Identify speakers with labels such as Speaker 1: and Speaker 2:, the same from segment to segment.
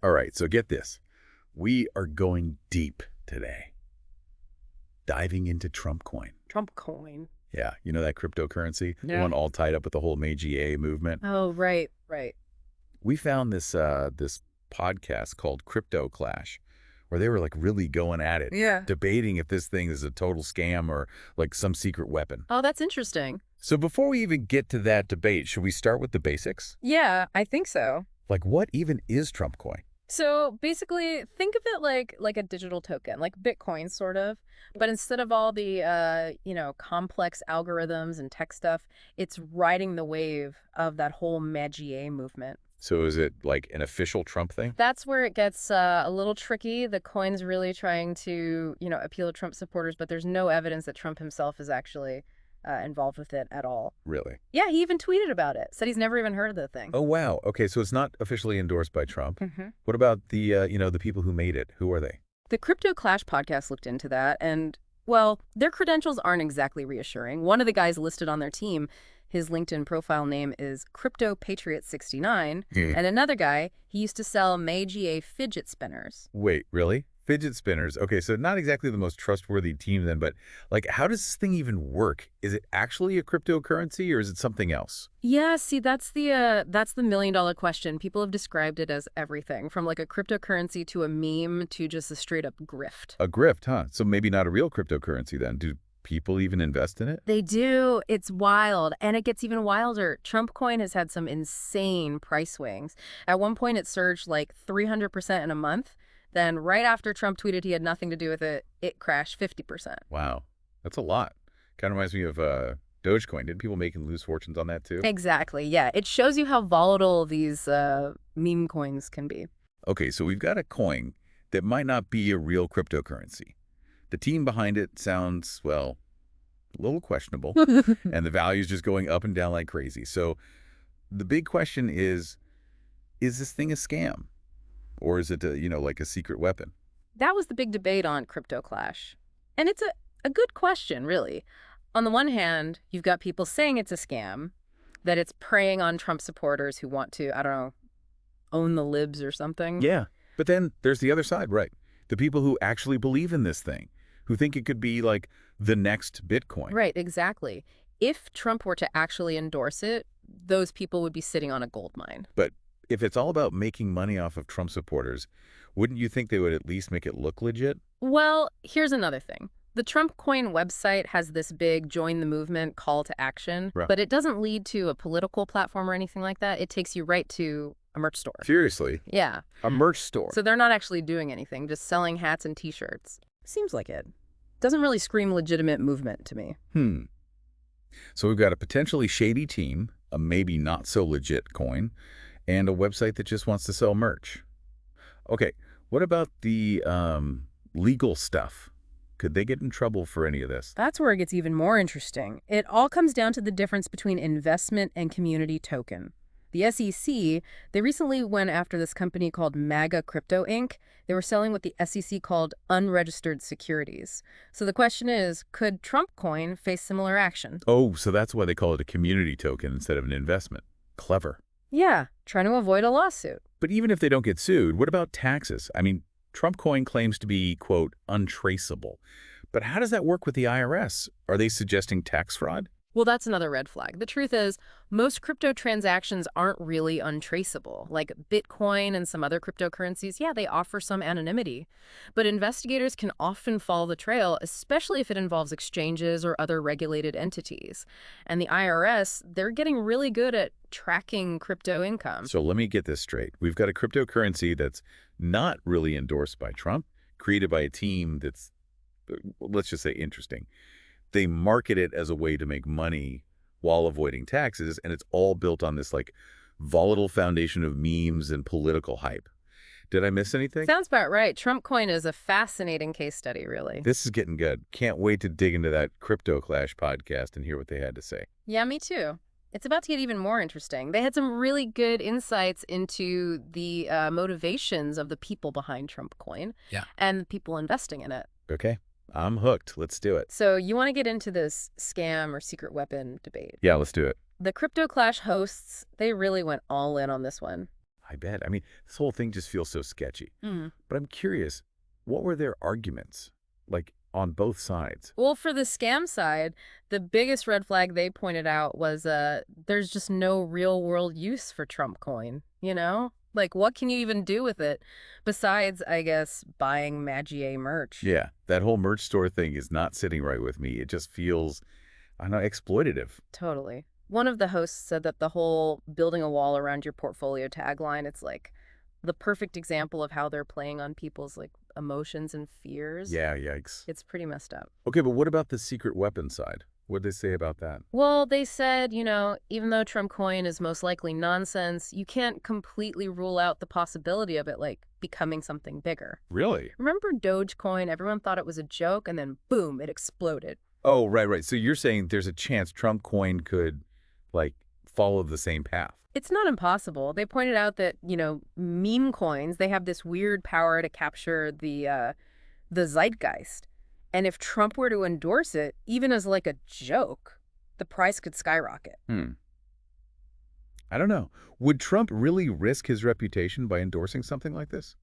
Speaker 1: All right, so get this. We are going deep today, diving into Trump coin.
Speaker 2: Trump coin.
Speaker 1: Yeah, you know that cryptocurrency? The
Speaker 2: Yeah.
Speaker 1: one all tied up with the whole MAGA movement.
Speaker 2: Oh, right, right.
Speaker 1: We found this podcast called Crypto Clash, where they were like really going at it,
Speaker 2: Yeah.
Speaker 1: debating if this thing is a total scam or like some secret weapon.
Speaker 2: Oh, that's interesting.
Speaker 1: So before we even get to that debate, should we start with the basics?
Speaker 2: Yeah, I think so.
Speaker 1: Like, what even is Trump coin?
Speaker 2: So basically, think of it like a digital token, like Bitcoin, sort of. But instead of all the complex algorithms and tech stuff, it's riding the wave of that whole MAGA movement.
Speaker 1: So is it like an official Trump thing?
Speaker 2: That's where it gets a little tricky. The coin's really trying to, appeal to Trump supporters, but there's no evidence that Trump himself is actually involved with it at all.
Speaker 1: Really?
Speaker 2: Yeah, he even tweeted about it. Said he's never even heard of the thing.
Speaker 1: Oh, wow. Okay, so it's not officially endorsed by Trump.
Speaker 2: hmm
Speaker 1: What about the people who made it? Who are they?
Speaker 2: The Crypto Clash podcast looked into that, and, well, their credentials aren't exactly reassuring. One of the guys listed on their team, his LinkedIn profile name is Crypto Patriot 69, and another guy, he used to sell MAGA fidget spinners.
Speaker 1: Wait, really? Fidget spinners. Okay, so not exactly the most trustworthy team then, but like how does this thing even work? Is it actually a cryptocurrency or is it something else?
Speaker 2: Yeah, see, that's the million-dollar question. People have described it as everything, from like a cryptocurrency to a meme to just a straight-up grift.
Speaker 1: A grift, huh? So maybe not a real cryptocurrency then. Do people even invest in it?
Speaker 2: They do. It's wild. And it gets even wilder. Trump coin has had some insane price swings. At one point, it surged like 300% in a month. Then right after Trump tweeted he had nothing to do with it, it crashed 50%.
Speaker 1: Wow, that's a lot. Kind of reminds me of Dogecoin. Didn't people make and lose fortunes on that too?
Speaker 2: Exactly. Yeah. It shows you how volatile these meme coins can be.
Speaker 1: Okay, so we've got a coin that might not be a real cryptocurrency. The team behind it sounds, well, a little questionable, and the value's just going up and down like crazy. So the big question is this thing a scam? Or is it, like a secret weapon?
Speaker 2: That was the big debate on Crypto Clash. And it's a good question, really. On the one hand, you've got people saying it's a scam, that it's preying on Trump supporters who want to, I don't know, own the libs or something.
Speaker 1: Yeah, but then there's the other side, right? The people who actually believe in this thing, who think it could be like the next Bitcoin.
Speaker 2: Right, exactly. If Trump were to actually endorse it, those people would be sitting on a gold mine.
Speaker 1: But if it's all about making money off of Trump supporters, wouldn't you think they would at least make it look legit?
Speaker 2: Well, here's another thing. The Trump Coin website has this big join the movement call to action,
Speaker 1: Right.
Speaker 2: but it doesn't lead to a political platform or anything like that. It takes you right to a merch store.
Speaker 1: Seriously?
Speaker 2: Yeah.
Speaker 1: A merch store?
Speaker 2: So they're not actually doing anything, just selling hats and T-shirts. Seems like it. Doesn't really scream legitimate movement to me.
Speaker 1: So we've got a potentially shady team, a maybe not so legit coin, and a website that just wants to sell merch. Okay, what about the legal stuff? Could they get in trouble for any of this?
Speaker 2: That's where it gets even more interesting. It all comes down to the difference between investment and community token. The SEC, they recently went after this company called MAGA Crypto Inc. They were selling what the SEC called unregistered securities. So the question is, could Trump coin face similar action?
Speaker 1: Oh, so that's why they call it a community token instead of an investment. Clever.
Speaker 2: Yeah, trying to avoid a lawsuit.
Speaker 1: But even if they don't get sued, what about taxes? I mean, Trump coin claims to be, quote, untraceable. But how does that work with the IRS? Are they suggesting tax fraud?
Speaker 2: Well, that's another red flag. The truth is, most crypto transactions aren't really untraceable. Like Bitcoin and some other cryptocurrencies, yeah, they offer some anonymity. But investigators can often follow the trail, especially if it involves exchanges or other regulated entities. And the IRS, they're getting really good at tracking crypto income.
Speaker 1: So let me get this straight. We've got a cryptocurrency that's not really endorsed by Trump, created by a team that's, let's just say, interesting. They market it as a way to make money while avoiding taxes, and it's all built on this like volatile foundation of memes and political hype. Did I miss anything?
Speaker 2: Sounds about right. Trump coin is a fascinating case study, really.
Speaker 1: This is getting good. Can't wait to dig into that Crypto Clash podcast and hear what they had to say.
Speaker 2: Yeah, me too. It's about to get even more interesting. They had some really good insights into the motivations of the people behind Trump coin and people investing in it.
Speaker 1: Okay, I'm hooked. Let's do it.
Speaker 2: So you want to get into this scam or secret weapon debate.
Speaker 1: Yeah, let's do it.
Speaker 2: The Crypto Clash hosts, they really went all in on this one.
Speaker 1: I bet. I mean, this whole thing just feels so sketchy. But I'm curious, what were their arguments? Like, on both sides?
Speaker 2: Well, for the scam side, the biggest red flag they pointed out was there's just no real world use for Trump coin, you know? Like, what can you even do with it besides, I guess, buying Magier merch?
Speaker 1: Yeah, that whole merch store thing is not sitting right with me. It just feels, I don't know, exploitative.
Speaker 2: Totally. One of the hosts said that the whole building a wall around your portfolio tagline, it's like the perfect example of how they're playing on people's like emotions and fears.
Speaker 1: Yeah, yikes.
Speaker 2: It's pretty messed up.
Speaker 1: Okay, but what about the secret weapon side? What did they say about that?
Speaker 2: Well, they said, even though Trump coin is most likely nonsense, you can't completely rule out the possibility of it, like, becoming something bigger.
Speaker 1: Really?
Speaker 2: Remember Dogecoin? Everyone thought it was a joke, and then boom, it exploded.
Speaker 1: Oh, right. So you're saying there's a chance Trump coin could, like, follow the same path?
Speaker 2: It's not impossible. They pointed out that, meme coins, they have this weird power to capture the zeitgeist. And if Trump were to endorse it, even as like a joke, the price could skyrocket.
Speaker 1: I don't know. Would Trump really risk his reputation by endorsing something like this?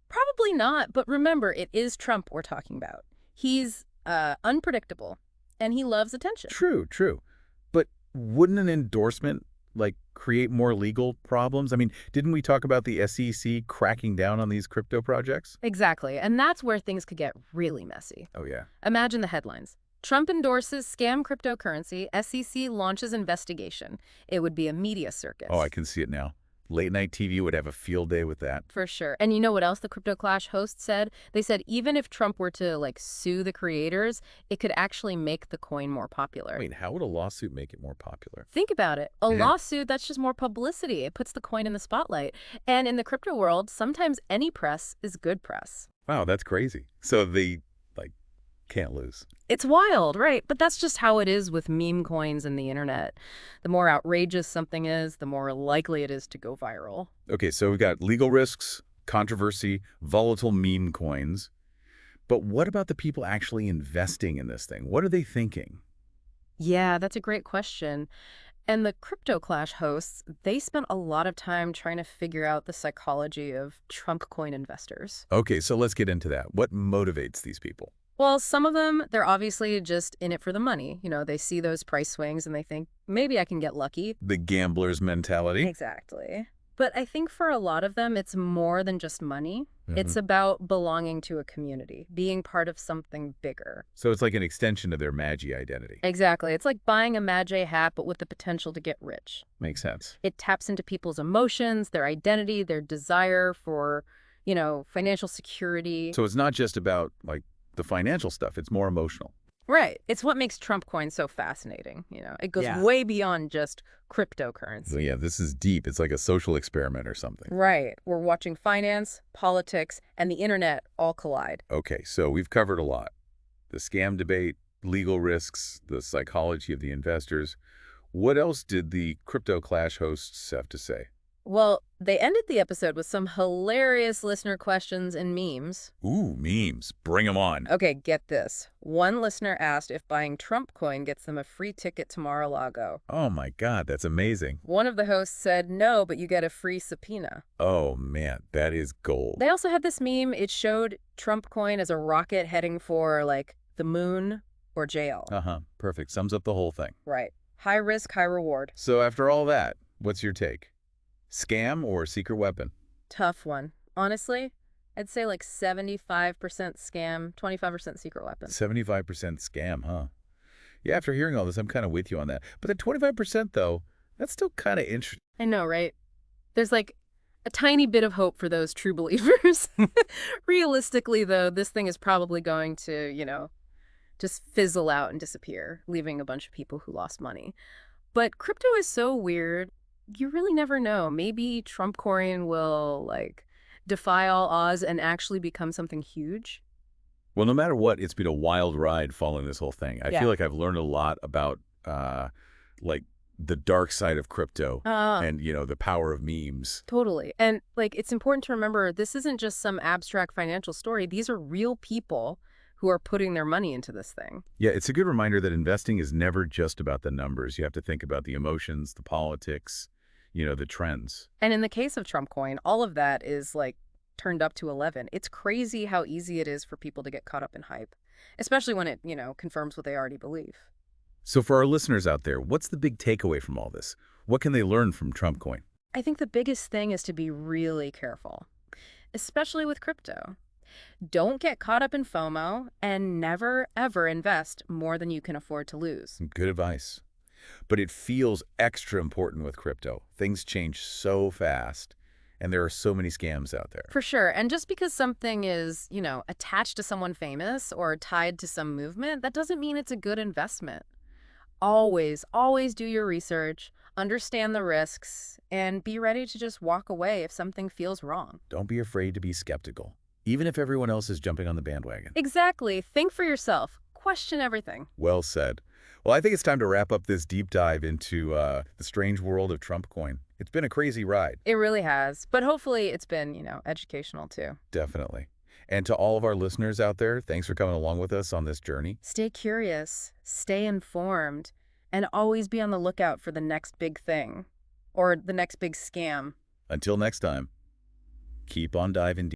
Speaker 2: Probably not, but remember, it is Trump we're talking about. He's unpredictable, and he loves attention.
Speaker 1: True. But wouldn't an endorsement, like, create more legal problems? I mean, didn't we talk about the SEC cracking down on these crypto projects?
Speaker 2: Exactly, and that's where things could get really messy.
Speaker 1: Oh, yeah.
Speaker 2: Imagine the headlines. Trump endorses scam cryptocurrency, SEC launches investigation. It would be a media circus.
Speaker 1: Oh, I can see it now. Late night TV would have a field day with that.
Speaker 2: For sure. And you know what else the Crypto Clash host said? They said even if Trump were to, like, sue the creators, it could actually make the coin more popular.
Speaker 1: Wait, how would a lawsuit make it more popular?
Speaker 2: Think about it. A lawsuit, that's just more publicity. It puts the coin in the spotlight. And in the crypto world, sometimes any press is good press.
Speaker 1: Wow, that's crazy. So they, like, can't lose.
Speaker 2: It's wild, right? But that's just how it is with meme coins and the internet. The more outrageous something is, the more likely it is to go viral.
Speaker 1: Okay, so we've got legal risks, controversy, volatile meme coins. But what about the people actually investing in this thing? What are they thinking?
Speaker 2: Yeah, that's a great question. And the Crypto Clash hosts, they spent a lot of time trying to figure out the psychology of Trump coin investors.
Speaker 1: Okay, so let's get into that. What motivates these people?
Speaker 2: Well, some of them, they're obviously just in it for the money. They see those price swings and they think, maybe I can get lucky.
Speaker 1: The gambler's mentality?
Speaker 2: Exactly. But I think for a lot of them, it's more than just money. It's about belonging to a community, being part of something bigger.
Speaker 1: So it's like an extension of their Magi identity.
Speaker 2: Exactly. It's like buying a Magi hat, but with the potential to get rich.
Speaker 1: Makes sense.
Speaker 2: It taps into people's emotions, their identity, their desire for, financial security.
Speaker 1: So it's not just about, like, the financial stuff. It's more emotional.
Speaker 2: Right. It's what makes Trump coin so fascinating. It goes way beyond just cryptocurrency.
Speaker 1: So yeah, this is deep. It's like a social experiment or something.
Speaker 2: Right. We're watching finance, politics, and the internet all collide.
Speaker 1: Okay, so we've covered a lot. The scam debate, legal risks, the psychology of the investors. What else did the Crypto Clash hosts have to say?
Speaker 2: Well, they ended the episode with some hilarious listener questions and memes.
Speaker 1: Ooh, memes. Bring them on.
Speaker 2: Okay, get this. One listener asked if buying Trump coin gets them a free ticket to Mar-a-Lago.
Speaker 1: Oh my God, that's amazing.
Speaker 2: One of the hosts said, no, but you get a free subpoena.
Speaker 1: Oh man, that is gold.
Speaker 2: They also had this meme. It showed Trump coin as a rocket heading for, like, the moon or jail.
Speaker 1: Perfect. Sums up the whole thing.
Speaker 2: Right. High risk, high reward.
Speaker 1: So after all that, what's your take? Scam or secret weapon?
Speaker 2: Tough one. Honestly, I'd say like 75% scam, 25% secret weapon.
Speaker 1: 75% scam, huh? Yeah, after hearing all this, I'm kind of with you on that. But the 25%, though, that's still kind of interesting.
Speaker 2: I know, right? There's like a tiny bit of hope for those true believers. Realistically, though, this thing is probably going to, just fizzle out and disappear, leaving a bunch of people who lost money. But crypto is so weird. You really never know. Maybe Trump coin will, like, defy all odds and actually become something huge.
Speaker 1: Well, no matter what, it's been a wild ride following this whole thing. I
Speaker 2: Yeah.
Speaker 1: feel like I've learned a lot about, like, the dark side of crypto and, the power of memes.
Speaker 2: Totally. And, like, it's important to remember this isn't just some abstract financial story. These are real people who are putting their money into this thing.
Speaker 1: Yeah, it's a good reminder that investing is never just about the numbers. You have to think about the emotions, the politics, the trends.
Speaker 2: And in the case of Trump coin, all of that is like turned up to 11. It's crazy how easy it is for people to get caught up in hype, especially when it, confirms what they already believe.
Speaker 1: So for our listeners out there, what's the big takeaway from all this? What can they learn from Trump coin?
Speaker 2: I think the biggest thing is to be really careful, especially with crypto. Don't get caught up in FOMO and never, ever invest more than you can afford to lose.
Speaker 1: Good advice. But it feels extra important with crypto. Things change so fast, and there are so many scams out there.
Speaker 2: For sure. And just because something is, attached to someone famous or tied to some movement, that doesn't mean it's a good investment. Always, always do your research, understand the risks, and be ready to just walk away if something feels wrong.
Speaker 1: Don't be afraid to be skeptical, even if everyone else is jumping on the bandwagon.
Speaker 2: Exactly. Think for yourself. Question everything.
Speaker 1: Well said. Well, I think it's time to wrap up this deep dive into the strange world of Trump coin. It's been a crazy ride.
Speaker 2: It really has. But hopefully it's been, educational too.
Speaker 1: Definitely. And to all of our listeners out there, thanks for coming along with us on this journey.
Speaker 2: Stay curious, stay informed, and always be on the lookout for the next big thing or the next big scam.
Speaker 1: Until next time, keep on diving deep.